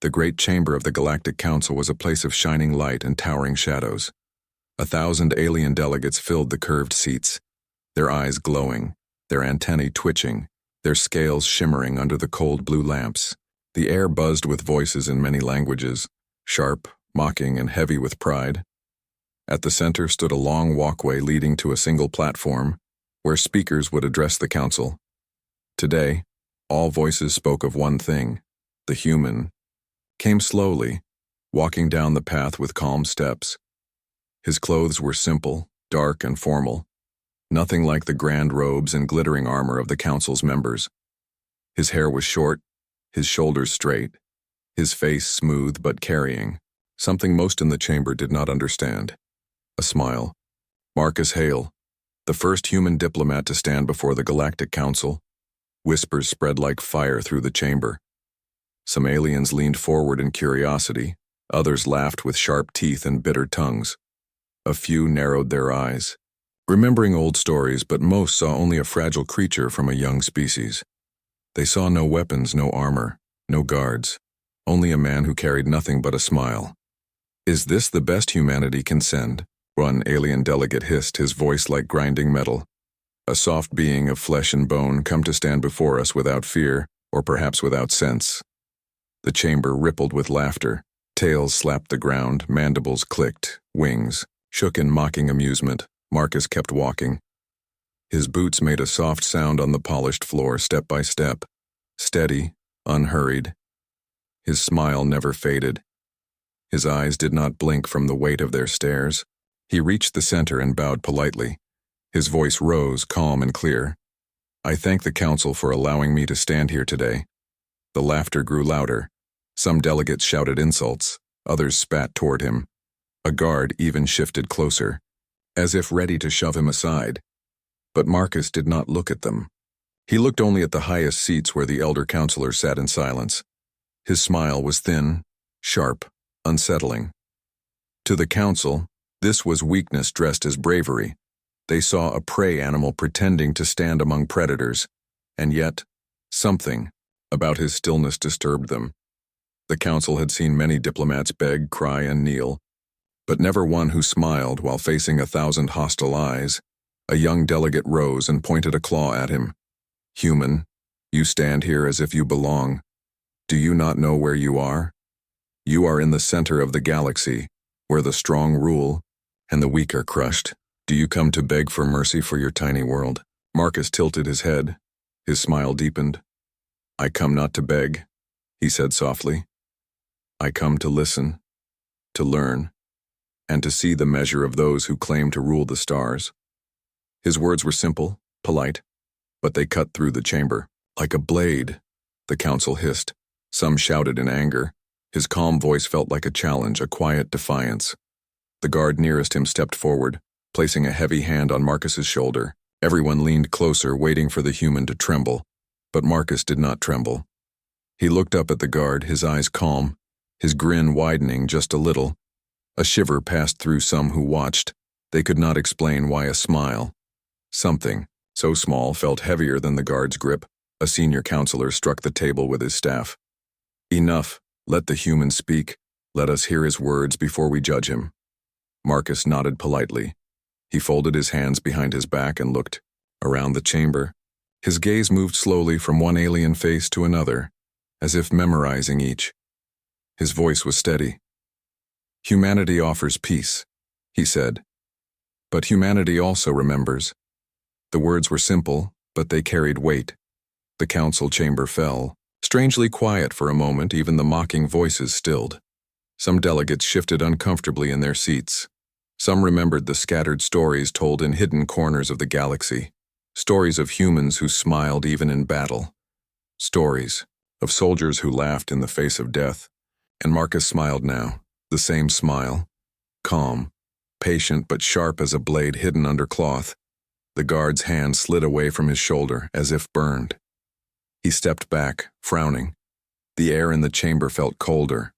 The great chamber of the Galactic Council was a place of shining light and towering shadows. 1,000 alien delegates filled the curved seats, their eyes glowing, their antennae twitching, their scales shimmering under the cold blue lamps. The air buzzed with voices in many languages, sharp, mocking, and heavy with pride. At the center stood a long walkway leading to a single platform, where speakers would address the council. Today, all voices spoke of one thing: the human came slowly, walking down the path with calm steps. His clothes were simple, dark, and formal, nothing like the grand robes and glittering armor of the council's members. His hair was short, his shoulders straight, his face smooth but carrying something most in the chamber did not understand: a smile. Marcus Hale, the first human diplomat to stand before the Galactic Council. Whispers spread like fire through the chamber. Some aliens leaned forward in curiosity, others laughed with sharp teeth and bitter tongues. A few narrowed their eyes, remembering old stories, but most saw only a fragile creature from a young species. They saw no weapons, no armor, no guards, only a man who carried nothing but a smile. "Is this the best humanity can send?" one alien delegate hissed, his voice like grinding metal. "A soft being of flesh and bone come to stand before us without fear, or perhaps without sense." The chamber rippled with laughter. Tails slapped the ground, mandibles clicked, wings shook in mocking amusement. Marcus kept walking. His boots made a soft sound on the polished floor, step by step, steady, unhurried. His smile never faded. His eyes did not blink from the weight of their stares. He reached the center and bowed politely. His voice rose, calm and clear. "I thank the council for allowing me to stand here today." The laughter grew louder. Some delegates shouted insults, others spat toward him. A guard even shifted closer, as if ready to shove him aside. But Marcus did not look at them. He looked only at the highest seats where the elder counselors sat in silence. His smile was thin, sharp, unsettling. To the council, this was weakness dressed as bravery. They saw a prey animal pretending to stand among predators, and yet, something about his stillness disturbed them. The council had seen many diplomats beg, cry, and kneel, but never one who smiled while facing 1,000 hostile eyes. A young delegate rose and pointed a claw at him. "Human, you stand here as if you belong. Do you not know where you are? You are in the center of the galaxy, where the strong rule and the weak are crushed. Do you come to beg for mercy for your tiny world?" Marcus tilted his head. His smile deepened. "I come not to beg," he said softly. "I come to listen, to learn, and to see the measure of those who claim to rule the stars." His words were simple, polite, but they cut through the chamber. "Like a blade," the council hissed. Some shouted in anger. His calm voice felt like a challenge, a quiet defiance. The guard nearest him stepped forward, placing a heavy hand on Marcus's shoulder. Everyone leaned closer, waiting for the human to tremble, but Marcus did not tremble. He looked up at the guard, his eyes calm, his grin widening just a little. A shiver passed through some who watched. They could not explain why a smile. Something so small felt heavier than the guard's grip. A senior counselor struck the table with his staff. "Enough. Let the human speak. Let us hear his words before we judge him." Marcus nodded politely. He folded his hands behind his back and looked around the chamber. His gaze moved slowly from one alien face to another, as if memorizing each. His voice was steady. "Humanity offers peace," he said. "But humanity also remembers." The words were simple, but they carried weight. The council chamber fell, strangely quiet for a moment. Even the mocking voices stilled. Some delegates shifted uncomfortably in their seats. Some remembered the scattered stories told in hidden corners of the galaxy. Stories of humans who smiled even in battle. Stories of soldiers who laughed in the face of death. And Marcus smiled now, the same smile. Calm, patient but sharp as a blade hidden under cloth. The guard's hand slid away from his shoulder, as if burned. He stepped back, frowning. The air in the chamber felt colder.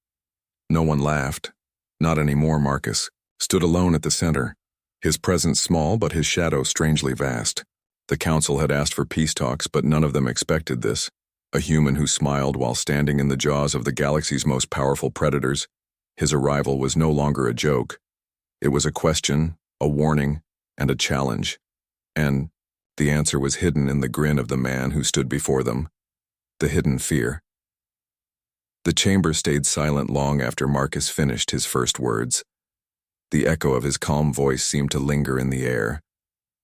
No one laughed. Not anymore. Marcus stood alone at the center, his presence small but his shadow strangely vast. The council had asked for peace talks, but none of them expected this. a human who smiled while standing in the jaws of the galaxy's most powerful predators. His arrival was no longer a joke. It was a question, a warning, and a challenge. And the answer was hidden in the grin of the man who stood before them. The hidden fear. The chamber stayed silent long after Marcus finished his first words. The echo of his calm voice seemed to linger in the air.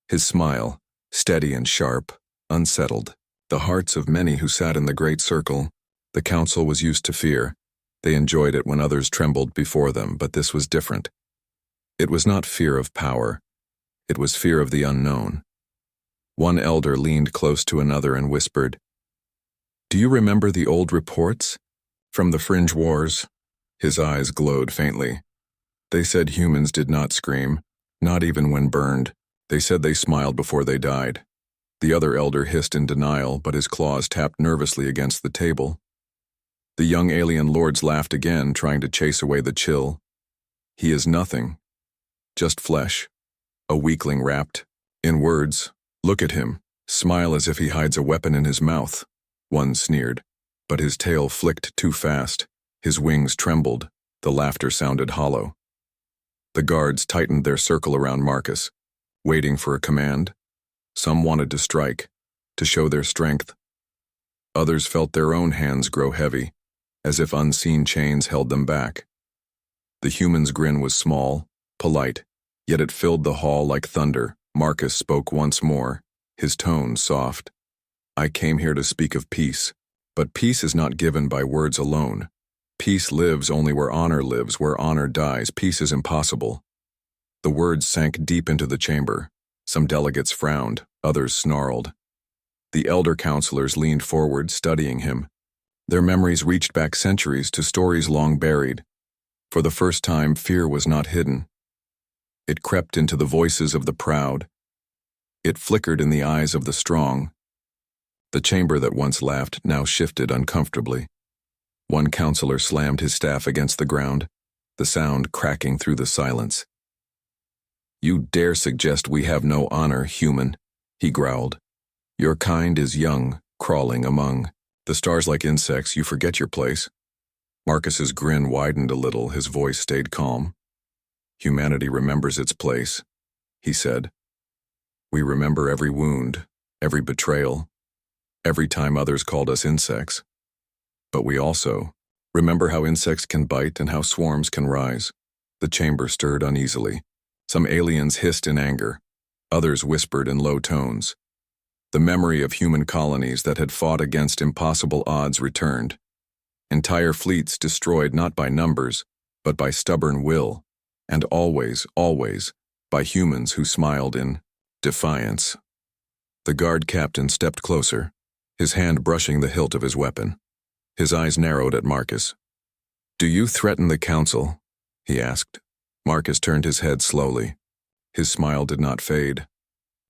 His smile, steady and sharp, unsettled the hearts of many who sat in the great circle. The council was used to fear. They enjoyed it when others trembled before them, but this was different. It was not fear of power. It was fear of the unknown. One elder leaned close to another and whispered, "Do you remember the old reports? From the Fringe Wars?" His eyes glowed faintly. "They said humans did not scream, not even when burned. They said they smiled before they died." The other elder hissed in denial, but his claws tapped nervously against the table. The young alien lords laughed again, trying to chase away the chill. "He is nothing. Just flesh. A weakling wrapped in words. Look at him. Smile as if he hides a weapon in his mouth." One sneered, but his tail flicked too fast. His wings trembled. The laughter sounded hollow. The guards tightened their circle around Marcus, waiting for a command. Some wanted to strike, to show their strength. Others felt their own hands grow heavy, as if unseen chains held them back. The human's grin was small, polite, yet it filled the hall like thunder. Marcus spoke once more, his tone soft. "I came here to speak of peace, but peace is not given by words alone. Peace lives only where honor lives, where honor dies. Peace is impossible." The words sank deep into the chamber. Some delegates frowned, others snarled. The elder counselors leaned forward, studying him. Their memories reached back centuries to stories long buried. For the first time, fear was not hidden. It crept into the voices of the proud. It flickered in the eyes of the strong. The chamber that once laughed now shifted uncomfortably. One counselor slammed his staff against the ground, the sound cracking through the silence. "You dare suggest we have no honor, human," he growled. "Your kind is young, crawling among the stars like insects. You forget your place." Marcus's grin widened a little, his voice stayed calm. "Humanity remembers its place," he said. "We remember every wound, every betrayal, every time others called us insects. But we also remember how insects can bite and how swarms can rise." The chamber stirred uneasily. Some aliens hissed in anger. Others whispered in low tones. The memory of human colonies that had fought against impossible odds returned. Entire fleets destroyed not by numbers, but by stubborn will, and always, always, by humans who smiled in defiance. The guard captain stepped closer, his hand brushing the hilt of his weapon. His eyes narrowed at Marcus. "Do you threaten the council?" he asked. Marcus turned his head slowly. His smile did not fade.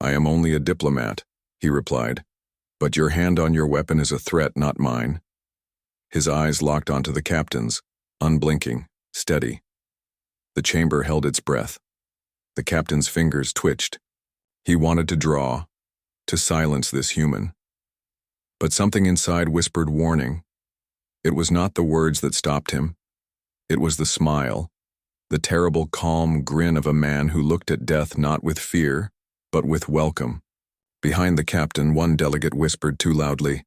"I am only a diplomat," he replied. "But your hand on your weapon is a threat, not mine." His eyes locked onto the captain's, unblinking, steady. The chamber held its breath. The captain's fingers twitched. He wanted to draw, to silence this human. But something inside whispered warning. It was not the words that stopped him. It was the smile, the terrible, calm grin of a man who looked at death not with fear, but with welcome. Behind the captain, one delegate whispered too loudly,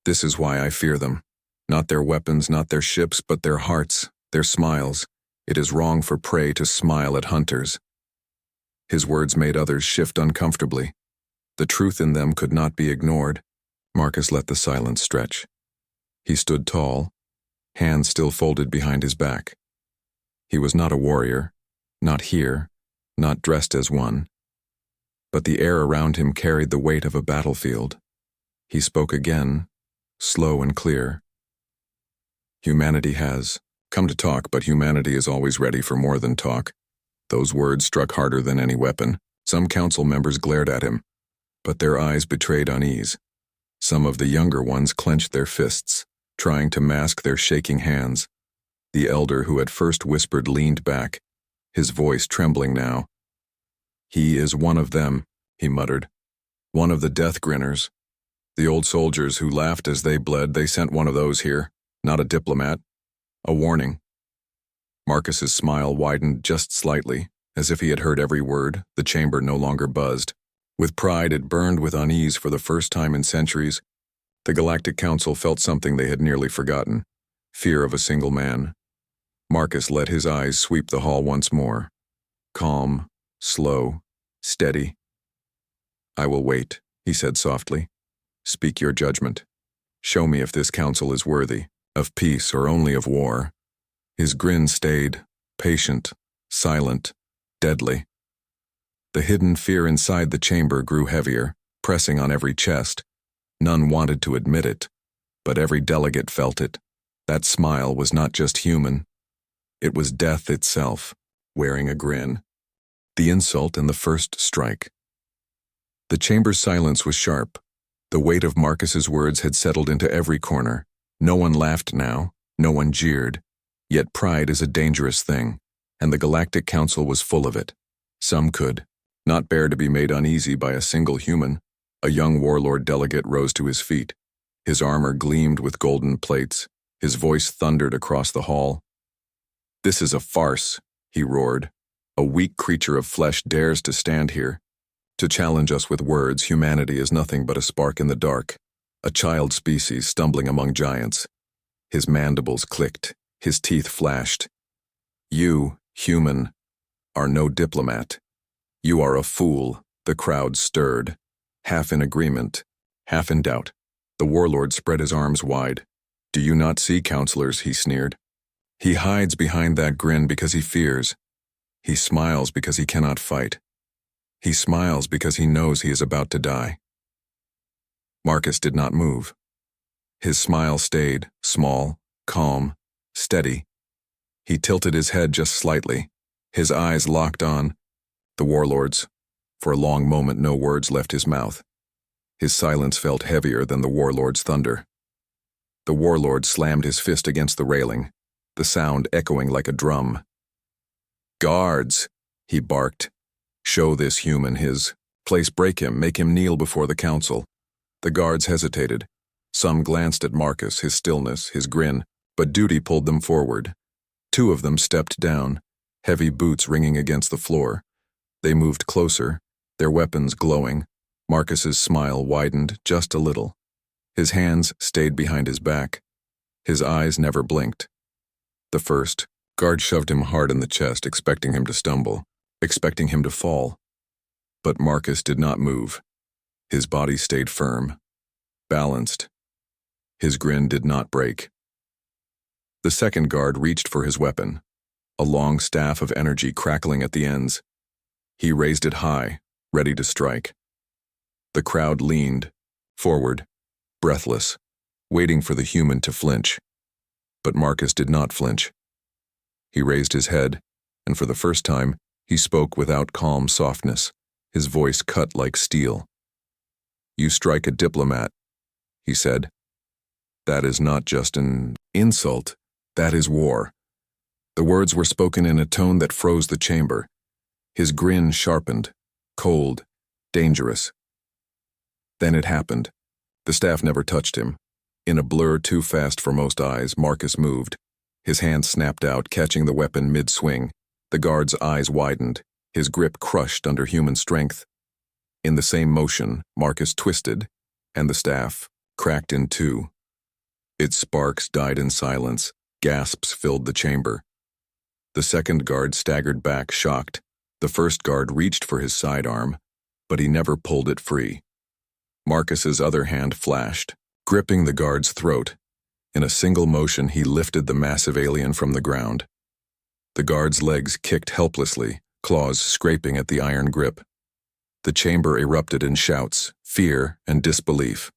"This is why I fear them. Not their weapons, not their ships, but their hearts, their smiles. It is wrong for prey to smile at hunters." His words made others shift uncomfortably. The truth in them could not be ignored. Marcus let the silence stretch. He stood tall, hands still folded behind his back. He was not a warrior, not here, not dressed as one. But the air around him carried the weight of a battlefield. He spoke again, slow and clear. "Humanity has come to talk, but humanity is always ready for more than talk." Those words struck harder than any weapon. Some council members glared at him, but their eyes betrayed unease. Some of the younger ones clenched their fists, trying to mask their shaking hands. The elder who had first whispered leaned back, his voice trembling now. "He is one of them," he muttered. "One of the death grinners. The old soldiers who laughed as they bled, they sent one of those here, not a diplomat. A warning. Marcus's smile widened just slightly, as if he had heard every word. The chamber no longer buzzed. With pride, it burned with unease for the first time in centuries. The Galactic Council felt something they had nearly forgotten. Fear of a single man. Marcus let his eyes sweep the hall once more. Calm, slow, steady. "I will wait," he said softly. "Speak your judgment. Show me if this council is worthy of peace or only of war." His grin stayed, patient, silent, deadly. The hidden fear inside the chamber grew heavier, pressing on every chest. None wanted to admit it, but every delegate felt it. That smile was not just human. It was death itself, wearing a grin. The insult and the first strike. The chamber's silence was sharp. The weight of Marcus's words had settled into every corner. No one laughed now, no one jeered. Yet pride is a dangerous thing, and the Galactic Council was full of it. Some could not bear to be made uneasy by a single human. A young warlord delegate rose to his feet. His armor gleamed with golden plates. His voice thundered across the hall. "This is a farce," he roared. "A weak creature of flesh dares to stand here. To challenge us with words, humanity is nothing but a spark in the dark, a child species stumbling among giants." His mandibles clicked, his teeth flashed. "You, human, are no diplomat. You are a fool." The crowd stirred, half in agreement, half in doubt. The warlord spread his arms wide. "Do you not see, counselors?" he sneered. "He hides behind that grin because he fears. He smiles because he cannot fight. He smiles because he knows he is about to die." Marcus did not move. His smile stayed, small, calm, steady. He tilted his head just slightly, his eyes locked on the warlord's. For a long moment no words left his mouth. His silence felt heavier than the warlord's thunder. The warlord slammed his fist against the railing, the sound echoing like a drum. "Guards," he barked. "Show this human his place. Break him, make him kneel before the council." The guards hesitated. Some glanced at Marcus, his stillness, his grin, but duty pulled them forward. Two of them stepped down, heavy boots ringing against the floor. They moved closer, their weapons glowing. Marcus's smile widened just a little. His hands stayed behind his back. His eyes never blinked. The first guard shoved him hard in the chest, expecting him to stumble, expecting him to fall. But Marcus did not move. His body stayed firm, balanced. His grin did not break. The second guard reached for his weapon, a long staff of energy crackling at the ends. He raised it high, ready to strike. The crowd leaned forward, breathless, waiting for the human to flinch. But Marcus did not flinch. He raised his head, and for the first time, he spoke without calm softness. His voice cut like steel. "You strike a diplomat," he said. "That is not just an insult, that is war." The words were spoken in a tone that froze the chamber. His grin sharpened, cold, dangerous. Then it happened. The staff never touched him. In a blur too fast for most eyes, Marcus moved. His hand snapped out, catching the weapon mid-swing. The guard's eyes widened, his grip crushed under human strength. In the same motion, Marcus twisted, and the staff cracked in two. Its sparks died in silence. Gasps filled the chamber. The second guard staggered back, shocked. The first guard reached for his sidearm, but he never pulled it free. Marcus's other hand flashed, gripping the guard's throat. In a single motion, he lifted the massive alien from the ground. The guard's legs kicked helplessly, claws scraping at the iron grip. The chamber erupted in shouts, fear, and disbelief.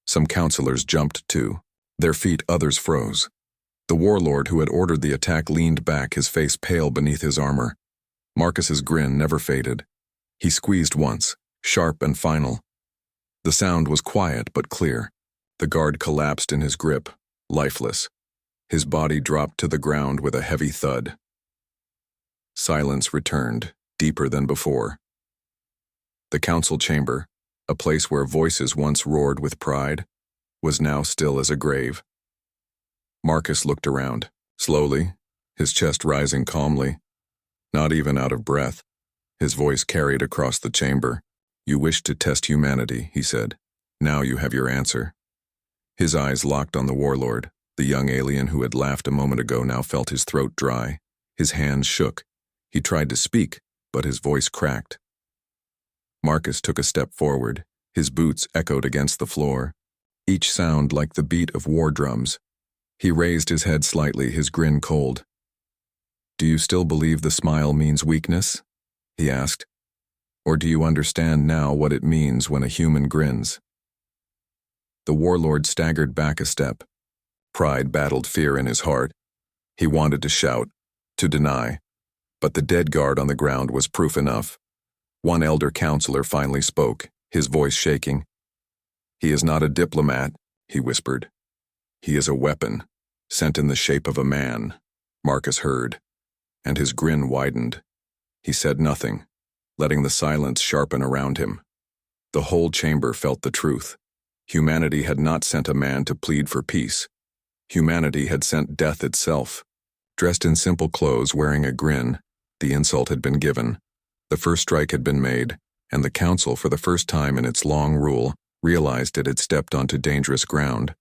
Some counselors jumped too. Their feet, others froze. The warlord who had ordered the attack leaned back, his face pale beneath his armor. Marcus's grin never faded. He squeezed once, sharp and final. The sound was quiet but clear. The guard collapsed in his grip, lifeless. His body dropped to the ground with a heavy thud. Silence returned, deeper than before. The council chamber, a place where voices once roared with pride, was now still as a grave. Marcus looked around, slowly, his chest rising calmly, not even out of breath. His voice carried across the chamber. "You wished to test humanity," he said. "Now you have your answer." His eyes locked on the warlord. The young alien who had laughed a moment ago now felt his throat dry. His hands shook. He tried to speak, but his voice cracked. Marcus took a step forward. His boots echoed against the floor, each sound like the beat of war drums. He raised his head slightly, his grin cold. "Do you still believe the smile means weakness?" he asked. "Or do you understand now what it means when a human grins?" The warlord staggered back a step. Pride battled fear in his heart. He wanted to shout, to deny, but the dead guard on the ground was proof enough. One elder counselor finally spoke, his voice shaking. "He is not a diplomat," he whispered. "He is a weapon, sent in the shape of a man." Marcus heard, and his grin widened. He said nothing, letting the silence sharpen around him. The whole chamber felt the truth. Humanity had not sent a man to plead for peace. Humanity had sent death itself. Dressed in simple clothes, wearing a grin, the insult had been given. The first strike had been made, and the council, for the first time in its long rule, realized it had stepped onto dangerous ground.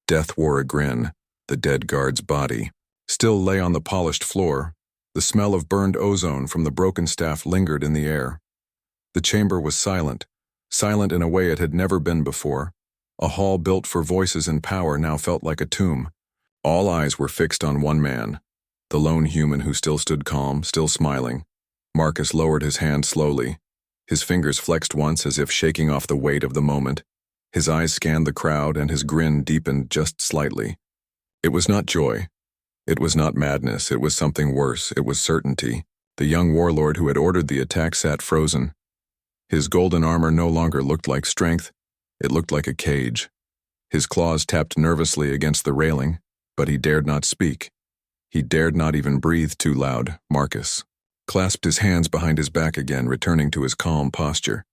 Death wore a grin. The dead guard's body still lay on the polished floor. The smell of burned ozone from the broken staff lingered in the air. The chamber was silent, silent in a way it had never been before. A hall built for voices and power now felt like a tomb. All eyes were fixed on one man, the lone human who still stood calm, still smiling. Marcus lowered his hand slowly. His fingers flexed once as if shaking off the weight of the moment. His eyes scanned the crowd and his grin deepened just slightly. It was not joy. It was not madness. It was something worse. It was certainty. The young warlord who had ordered the attack sat frozen. His golden armor no longer looked like strength. It looked like a cage. His claws tapped nervously against the railing, but he dared not speak. He dared not even breathe too loud. Marcus clasped his hands behind his back again, returning to his calm posture.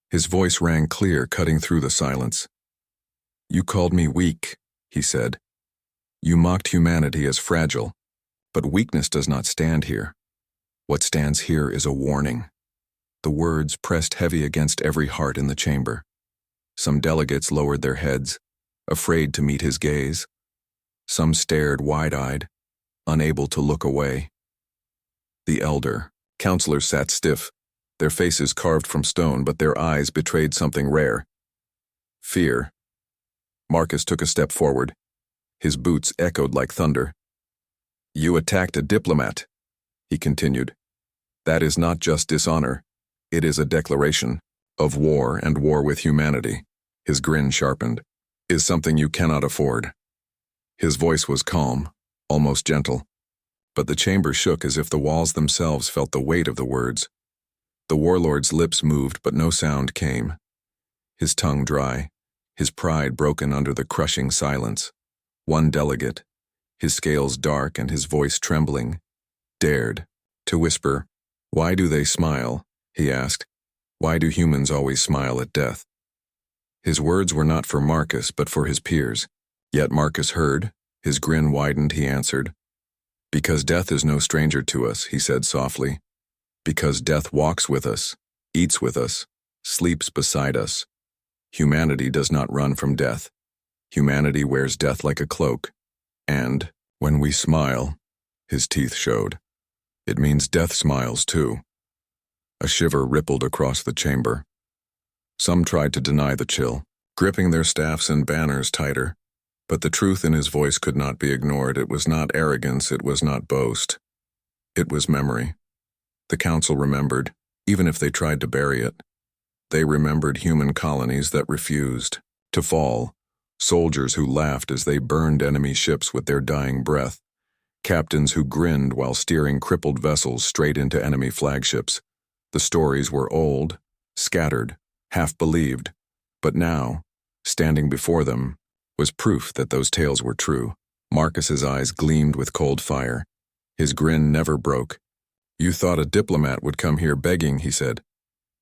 His voice rang clear, cutting through the silence. "You called me weak," he said. "You mocked humanity as fragile, but weakness does not stand here. What stands here is a warning." The words pressed heavy against every heart in the chamber. Some delegates lowered their heads, afraid to meet his gaze. Some stared wide-eyed, unable to look away. The elder counselors sat stiff, their faces carved from stone, but their eyes betrayed something rare. Fear. Marcus took a step forward. His boots echoed like thunder. "You attacked a diplomat," he continued. "That is not just dishonor. It is a declaration of war, and war with humanity." His grin sharpened. "Is something you cannot afford." His voice was calm, almost gentle, but the chamber shook as if the walls themselves felt the weight of the words. The warlord's lips moved, but no sound came. His tongue dry, his pride broken under the crushing silence. One delegate, his scales dark and his voice trembling, dared to whisper, "Why do they smile?" he asked. "Why do humans always smile at death?" His words were not for Marcus, but for his peers. Yet Marcus heard. His grin widened. He answered, "Because death is no stranger to us," he said softly. "Because death walks with us, eats with us, sleeps beside us. Humanity does not run from death. Humanity wears death like a cloak. And, when we smile," his teeth showed, "it means death smiles too." A shiver rippled across the chamber. Some tried to deny the chill, gripping their staffs and banners tighter. But the truth in his voice could not be ignored. It was not arrogance, it was not boast. It was memory. The council remembered, even if they tried to bury it. They remembered human colonies that refused to fall, soldiers who laughed as they burned enemy ships with their dying breath, captains who grinned while steering crippled vessels straight into enemy flagships. The stories were old, scattered, half-believed, but now, standing before them, was proof that those tales were true. Marcus's eyes gleamed with cold fire. His grin never broke. "You thought a diplomat would come here begging," he said.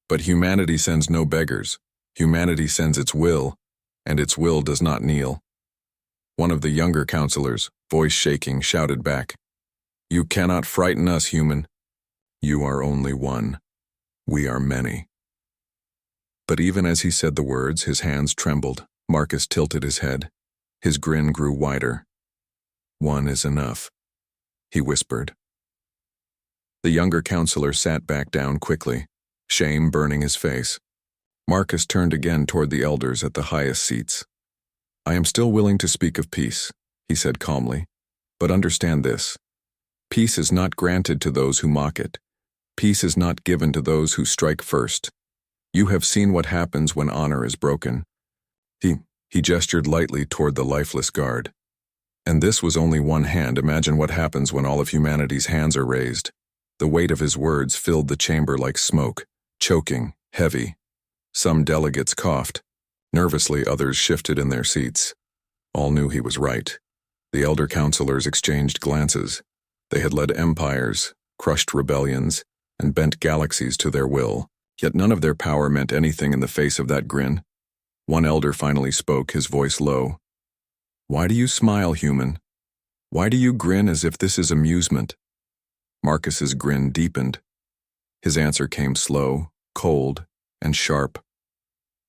"But humanity sends no beggars. Humanity sends its will, and its will does not kneel. One of the younger counselors, voice shaking, shouted back, "You cannot frighten us, human. You are only one. We are many." But even as he said the words, his hands trembled. Marcus tilted his head. His grin grew wider. "One is enough," he whispered. The younger counselor sat back down quickly, shame burning his face. Marcus turned again toward the elders at the highest seats. "I am still willing to speak of peace," he said calmly, "but understand this. Peace is not granted to those who mock it. Peace is not given to those who strike first. You have seen what happens when honor is broken." He gestured lightly toward the lifeless guard. "And this was only one hand. Imagine what happens when all of humanity's hands are raised." The weight of his words filled the chamber like smoke, choking, heavy. Some delegates coughed. Nervously, others shifted in their seats. All knew he was right. The elder counselors exchanged glances. They had led empires, crushed rebellions, and bent galaxies to their will, yet none of their power meant anything in the face of that grin. One elder finally spoke, his voice low. "Why do you smile, human? Why do you grin as if this is amusement?" Marcus's grin deepened. His answer came slow, cold, and sharp.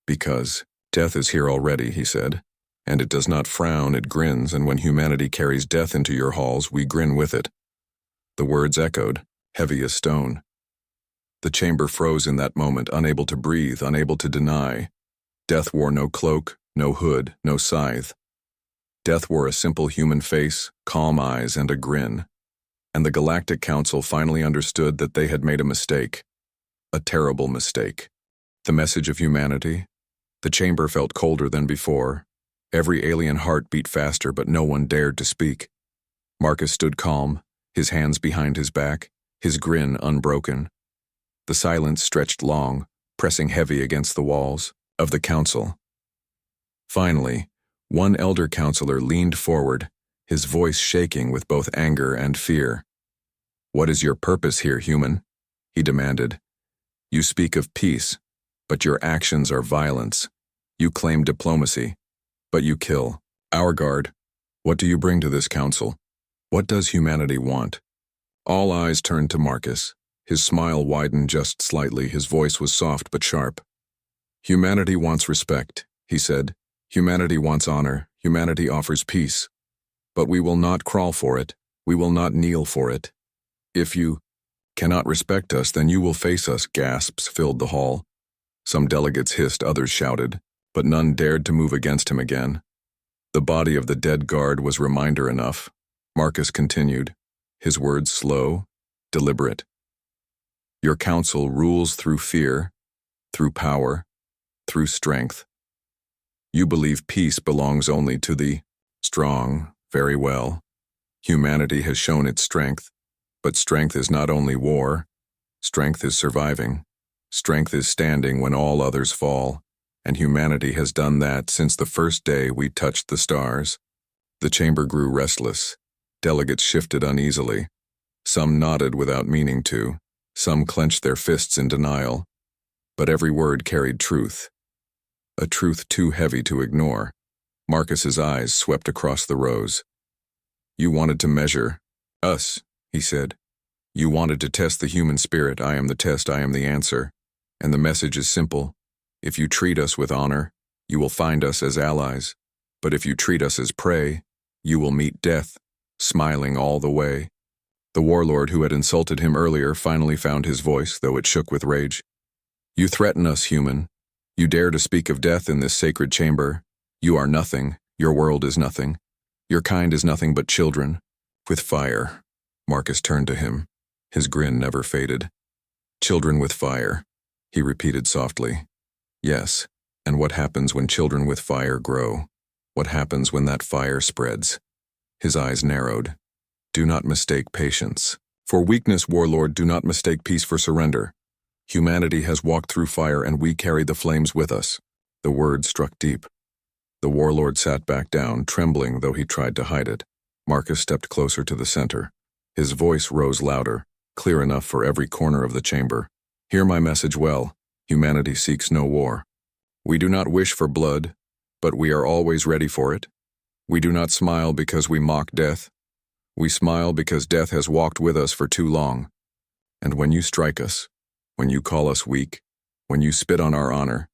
"Because death is here already," he said, "and it does not frown, it grins, and when humanity carries death into your halls, we grin with it." The words echoed, heavy as stone. The chamber froze in that moment, unable to breathe, unable to deny. Death wore no cloak, no hood, no scythe. Death wore a simple human face, calm eyes, and a grin. And the Galactic Council finally understood that they had made a mistake. A terrible mistake. The message of humanity? The chamber felt colder than before. Every alien heart beat faster, but no one dared to speak. Marcus stood calm, his hands behind his back, his grin unbroken. The silence stretched long, pressing heavy against the walls of the council. Finally, one elder counselor leaned forward, his voice shaking with both anger and fear. "What is your purpose here, human?" he demanded. "You speak of peace, but your actions are violence. You claim diplomacy, but you kill. Our guard, what do you bring to this council? What does humanity want?" All eyes turned to Marcus. His smile widened just slightly, his voice was soft but sharp. "Humanity wants respect," he said. "Humanity wants honor. Humanity offers peace. But we will not crawl for it. We will not kneel for it. If you cannot respect us, then you will face us." Gasps filled the hall. Some delegates hissed, others shouted, but none dared to move against him again. The body of the dead guard was reminder enough. Marcus continued, his words slow, deliberate. "Your council rules through fear, through power, through strength. You believe peace belongs only to the strong. Very well. Humanity has shown its strength, but strength is not only war. Strength is surviving. Strength is standing when all others fall, and humanity has done that since the first day we touched the stars." The chamber grew restless. Delegates shifted uneasily. Some nodded without meaning to. Some clenched their fists in denial. But every word carried truth. A truth too heavy to ignore. Marcus's eyes swept across the rows. "You wanted to measure us," he said. "You wanted to test the human spirit. I am the test, I am the answer. And the message is simple. If you treat us with honor, you will find us as allies. But if you treat us as prey, you will meet death, smiling all the way." The warlord who had insulted him earlier finally found his voice, though it shook with rage. "You threaten us, human. You dare to speak of death in this sacred chamber. You are nothing. Your world is nothing. Your kind is nothing but children. With fire." Marcus turned to him. His grin never faded. "Children with fire," he repeated softly. "Yes, and what happens when children with fire grow? What happens when that fire spreads?" His eyes narrowed. "Do not mistake patience for weakness, warlord. Do not mistake peace for surrender. Humanity has walked through fire, and we carry the flames with us." The words struck deep. The warlord sat back down, trembling though he tried to hide it. Marcus stepped closer to the center. His voice rose louder, clear enough for every corner of the chamber. "Hear my message well. Humanity seeks no war. We do not wish for blood, but we are always ready for it. We do not smile because we mock death. We smile because death has walked with us for too long. And when you strike us, when you call us weak, when you spit on our honor,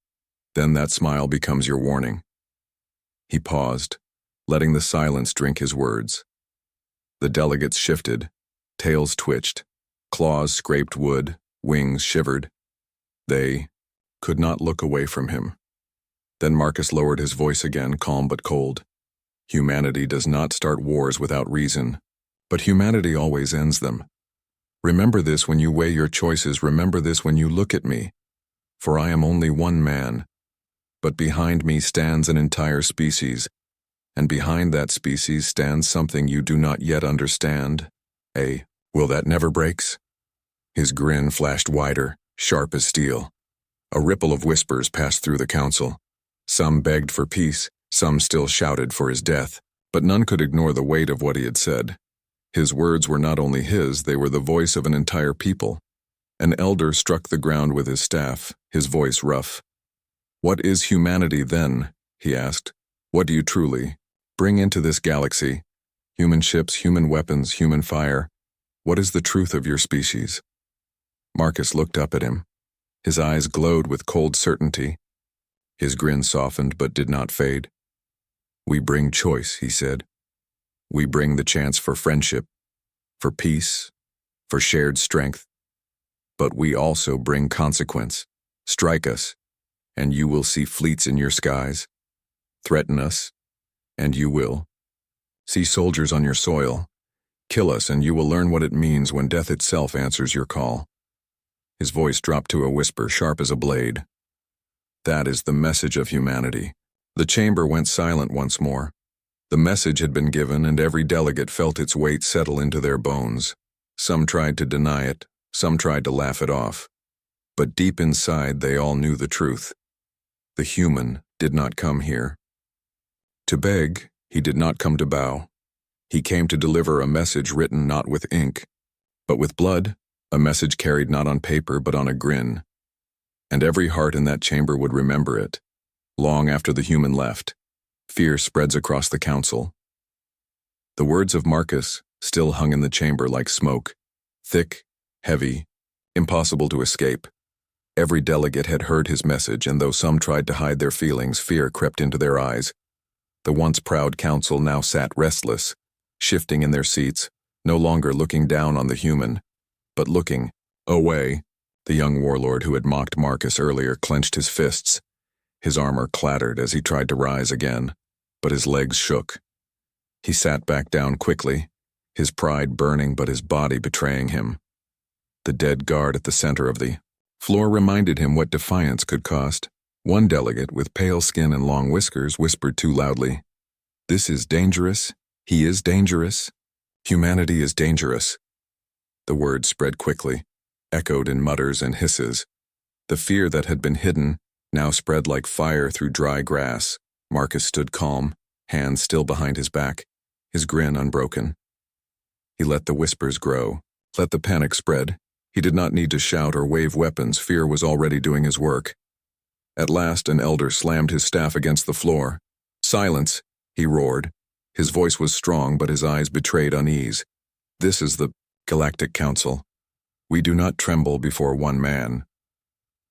then that smile becomes your warning." He paused, letting the silence drink his words. The delegates shifted, tails twitched, claws scraped wood, wings shivered. They could not look away from him. Then Marcus lowered his voice again, calm but cold. "Humanity does not start wars without reason, but humanity always ends them. Remember this when you weigh your choices, remember this when you look at me. For I am only one man, but behind me stands an entire species, and behind that species stands something you do not yet understand. Will that never breaks?" His grin flashed wider, sharp as steel. A ripple of whispers passed through the council. Some begged for peace, some still shouted for his death, but none could ignore the weight of what he had said. His words were not only his, they were the voice of an entire people. An elder struck the ground with his staff, his voice rough. "What is humanity then?" he asked. "What do you truly bring into this galaxy? Human ships, human weapons, human fire. What is the truth of your species?" Marcus looked up at him. His eyes glowed with cold certainty. His grin softened but did not fade. "We bring choice," he said. "We bring the chance for friendship, for peace, for shared strength. But we also bring consequence. Strike us, and you will see fleets in your skies. Threaten us, and you will. See soldiers on your soil. Kill us, and you will learn what it means when death itself answers your call." His voice dropped to a whisper, sharp as a blade. "That is the message of humanity." The chamber went silent once more. The message had been given, and every delegate felt its weight settle into their bones. Some tried to deny it, some tried to laugh it off. But deep inside, they all knew the truth. The human did not come here to beg. He did not come to bow. He came to deliver a message written not with ink, but with blood, a message carried not on paper but on a grin. And every heart in that chamber would remember it. Long after the human left, fear spreads across the council. The words of Marcus still hung in the chamber like smoke, thick, heavy, impossible to escape. Every delegate had heard his message, and though some tried to hide their feelings, fear crept into their eyes. The once proud council now sat restless, shifting in their seats, no longer looking down on the human, but looking away. The young warlord who had mocked Marcus earlier clenched his fists. His armor clattered as he tried to rise again, but his legs shook. He sat back down quickly, his pride burning but his body betraying him. The dead guard at the center of the floor reminded him what defiance could cost. One delegate, with pale skin and long whiskers, whispered too loudly, "This is dangerous. He is dangerous. Humanity is dangerous." The words spread quickly, echoed in mutters and hisses. The fear that had been hidden now spread like fire through dry grass. Marcus stood calm, hands still behind his back, his grin unbroken. He let the whispers grow, let the panic spread. He did not need to shout or wave weapons. Fear was already doing his work. At last, an elder slammed his staff against the floor. "Silence," he roared. His voice was strong, but his eyes betrayed unease. "This is the Galactic Council. We do not tremble before one man."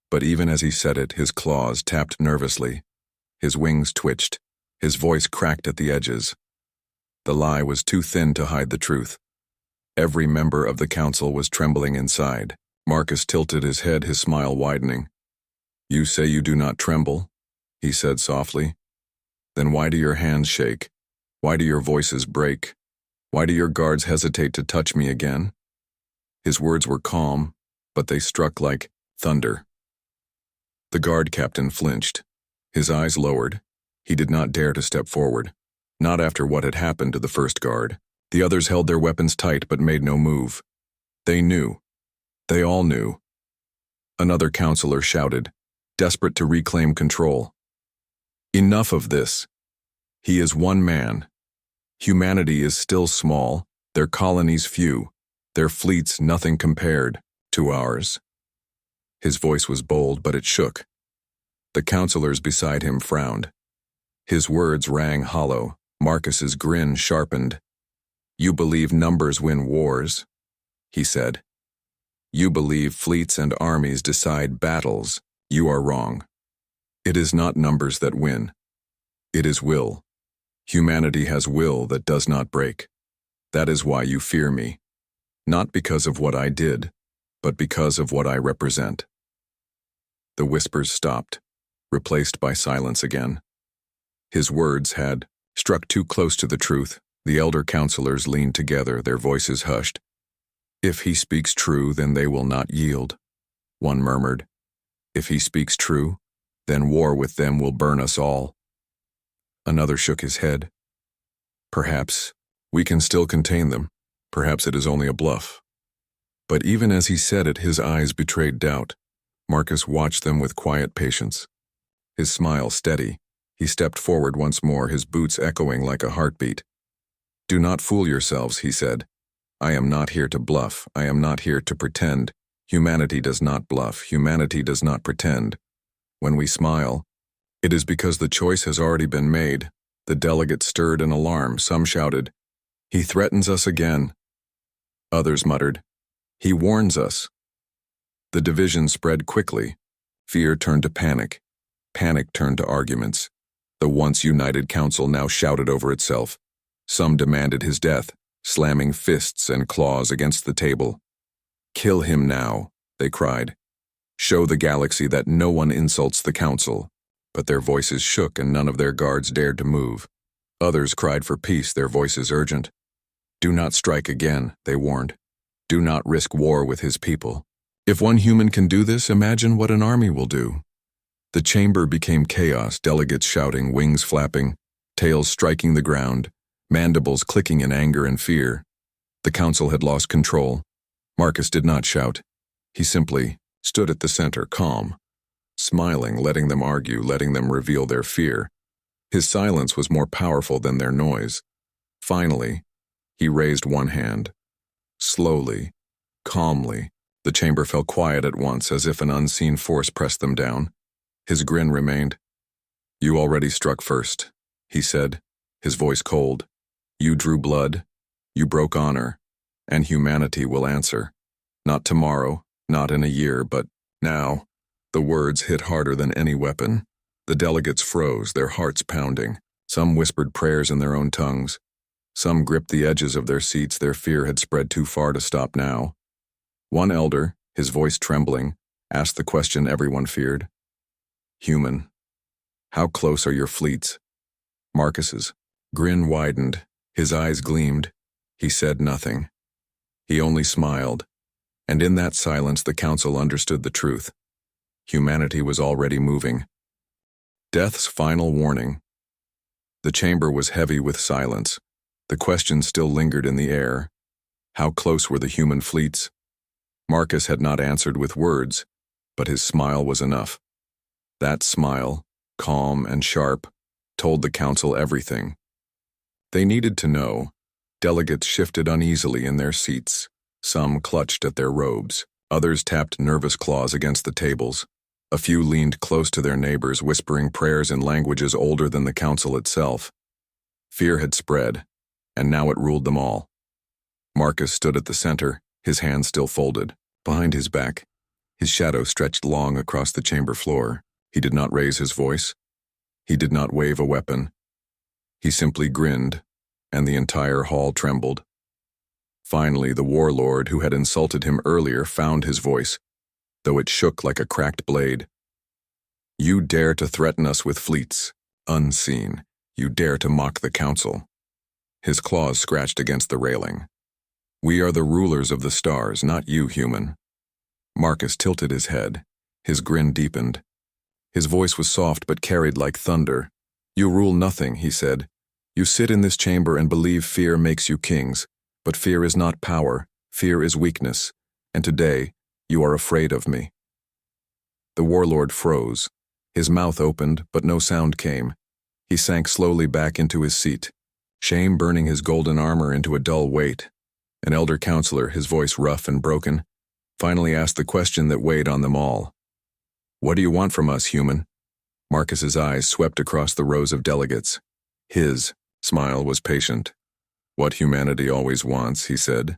But even as he said it, his claws tapped nervously. His wings twitched. His voice cracked at the edges. The lie was too thin to hide the truth. Every member of the council was trembling inside. Marcus tilted his head, his smile widening. "You say you do not tremble," he said softly. "Then why do your hands shake? Why do your voices break? Why do your guards hesitate to touch me again?" His words were calm, but they struck like thunder. The guard captain flinched. His eyes lowered. He did not dare to step forward. Not after what had happened to the first guard. The others held their weapons tight but made no move. They knew. They all knew. Another counselor shouted, desperate to reclaim control. "Enough of this. He is one man. Humanity is still small, their colonies few, their fleets nothing compared to ours." His voice was bold, but it shook. The counselors beside him frowned. His words rang hollow. Marcus's grin sharpened. "You believe numbers win wars," he said. "You believe fleets and armies decide battles. You are wrong. It is not numbers that win. It is will. Humanity has will that does not break. That is why you fear me. Not because of what I did, but because of what I represent." The whispers stopped, replaced by silence again. His words had struck too close to the truth. The elder counselors leaned together, their voices hushed. "If he speaks true, then they will not yield," one murmured. "If he speaks true, then war with them will burn us all." Another shook his head. "Perhaps we can still contain them. Perhaps it is only a bluff." But even as he said it, his eyes betrayed doubt. Marcus watched them with quiet patience. His smile steady, he stepped forward once more, his boots echoing like a heartbeat. "Do not fool yourselves," he said. "I am not here to bluff. I am not here to pretend. Humanity does not bluff. Humanity does not pretend. When we smile, it is because the choice has already been made." The delegates stirred in alarm. Some shouted, "He threatens us again." Others muttered, "He warns us." The division spread quickly. Fear turned to panic. Panic turned to arguments. The once united council now shouted over itself. Some demanded his death, slamming fists and claws against the table. "Kill him now," they cried. "Show the galaxy that no one insults the council." But their voices shook and none of their guards dared to move. Others cried for peace, their voices urgent. "Do not strike again," they warned. "Do not risk war with his people. If one human can do this, imagine what an army will do." The chamber became chaos, delegates shouting, wings flapping, tails striking the ground, mandibles clicking in anger and fear. The council had lost control. Marcus did not shout. He simply stood at the center, calm, smiling, letting them argue, letting them reveal their fear. His silence was more powerful than their noise. Finally, he raised one hand. Slowly, calmly, the chamber fell quiet at once, as if an unseen force pressed them down. His grin remained. "You already struck first," he said, his voice cold. "You drew blood, you broke honor, and humanity will answer. Not tomorrow, not in a year, but now." The words hit harder than any weapon. The delegates froze, their hearts pounding. Some whispered prayers in their own tongues. Some gripped the edges of their seats, their fear had spread too far to stop now. One elder, his voice trembling, asked the question everyone feared. "Human, how close are your fleets?" Marcus's grin widened, his eyes gleamed. He said nothing. He only smiled, and in that silence the council understood the truth. Humanity was already moving. Death's final warning. The chamber was heavy with silence. The question still lingered in the air. How close were the human fleets? Marcus had not answered with words, but his smile was enough. That smile, calm and sharp, told the council everything. They needed to know. Delegates shifted uneasily in their seats. Some clutched at their robes. Others tapped nervous claws against the tables. A few leaned close to their neighbors, whispering prayers in languages older than the council itself. Fear had spread, and now it ruled them all. Marcus stood at the center, his hands still folded. Behind his back, his shadow stretched long across the chamber floor. He did not raise his voice. He did not wave a weapon. He simply grinned, and the entire hall trembled. Finally, the warlord who had insulted him earlier found his voice, though it shook like a cracked blade. "You dare to threaten us with fleets, unseen. You dare to mock the council." His claws scratched against the railing. "We are the rulers of the stars, not you, human." Marcus tilted his head. His grin deepened. His voice was soft but carried like thunder. "You rule nothing," he said. "You sit in this chamber and believe fear makes you kings. But fear is not power, fear is weakness, and today you are afraid of me." The warlord froze. His mouth opened, but no sound came. He sank slowly back into his seat, shame burning his golden armor into a dull weight. An elder counselor, his voice rough and broken, finally asked the question that weighed on them all. "What do you want from us, human?" Marcus's eyes swept across the rows of delegates. His smile was patient. What humanity always wants, he said.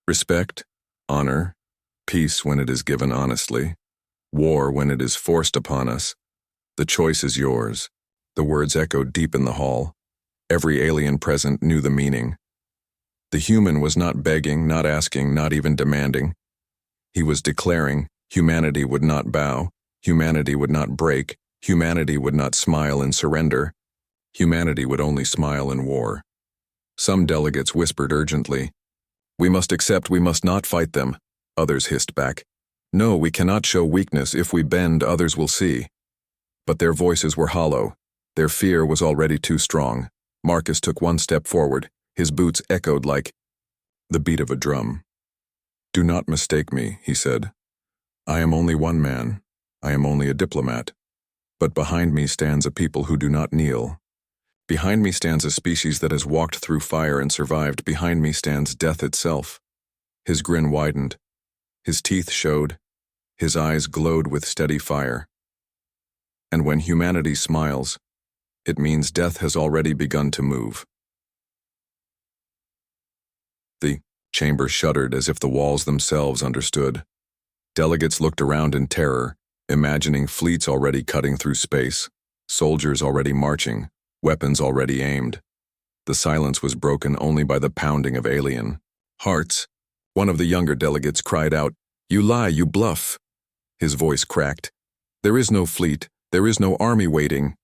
Respect, honor, peace when it is given honestly, war when it is forced upon us. The choice is yours. The words echoed deep in the hall. Every alien present knew the meaning. The human was not begging, not asking, not even demanding. He was declaring humanity would not bow, humanity would not break, humanity would not smile in surrender. Humanity would only smile in war. Some delegates whispered urgently, "We must accept, we must not fight them." Others hissed back, "No, we cannot show weakness. If we bend, others will see." But their voices were hollow. Their fear was already too strong. Marcus took one step forward. His boots echoed like the beat of a drum. "Do not mistake me," he said. "I am only one man. I am only a diplomat. But behind me stands a people who do not kneel. Behind me stands a species that has walked through fire and survived. Behind me stands death itself." His grin widened. His teeth showed. His eyes glowed with steady fire. And when humanity smiles, it means death has already begun to move. The chamber shuddered as if the walls themselves understood. Delegates looked around in terror, imagining fleets already cutting through space, soldiers already marching, weapons already aimed. The silence was broken only by the pounding of alien hearts. One of the younger delegates cried out, "You lie, you bluff." His voice cracked. "There is no fleet, there is no army waiting."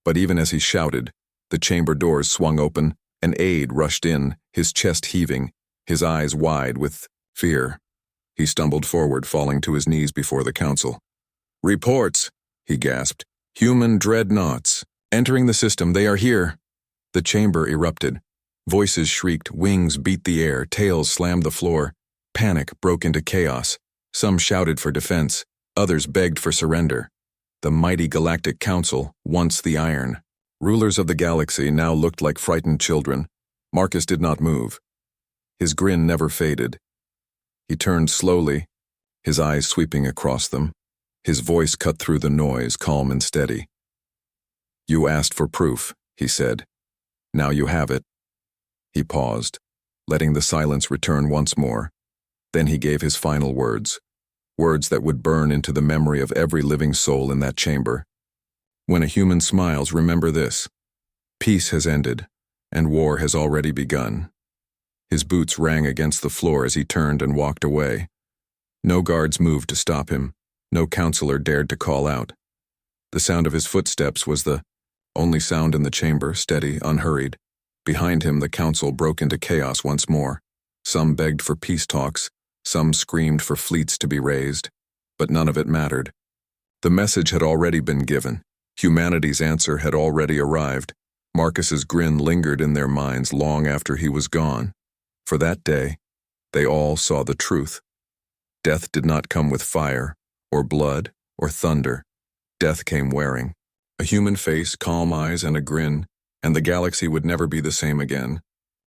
But even as he shouted, the chamber doors swung open. An aide rushed in, his chest heaving, his eyes wide with fear. He stumbled forward, falling to his knees before the council. "Reports," he gasped. "Human dreadnoughts. Entering the system, they are here." The chamber erupted. Voices shrieked, wings beat the air, tails slammed the floor. Panic broke into chaos. Some shouted for defense, others begged for surrender. The mighty Galactic Council, once the iron rulers of the galaxy, now looked like frightened children. Marcus did not move. His grin never faded. He turned slowly, his eyes sweeping across them. His voice cut through the noise, calm and steady. "You asked for proof," he said. "Now you have it." He paused, letting the silence return once more. Then he gave his final words, words that would burn into the memory of every living soul in that chamber. "When a human smiles, remember this. Peace has ended, and war has already begun." His boots rang against the floor as he turned and walked away. No guards moved to stop him. No counselor dared to call out. The sound of his footsteps was the only sound in the chamber, steady, unhurried. Behind him, the council broke into chaos once more. Some begged for peace talks, some screamed for fleets to be raised, but none of it mattered. The message had already been given. Humanity's answer had already arrived. Marcus's grin lingered in their minds long after he was gone. For that day, they all saw the truth. Death did not come with fire, or blood, or thunder. Death came wearing a human face, calm eyes, and a grin, and the galaxy would never be the same again.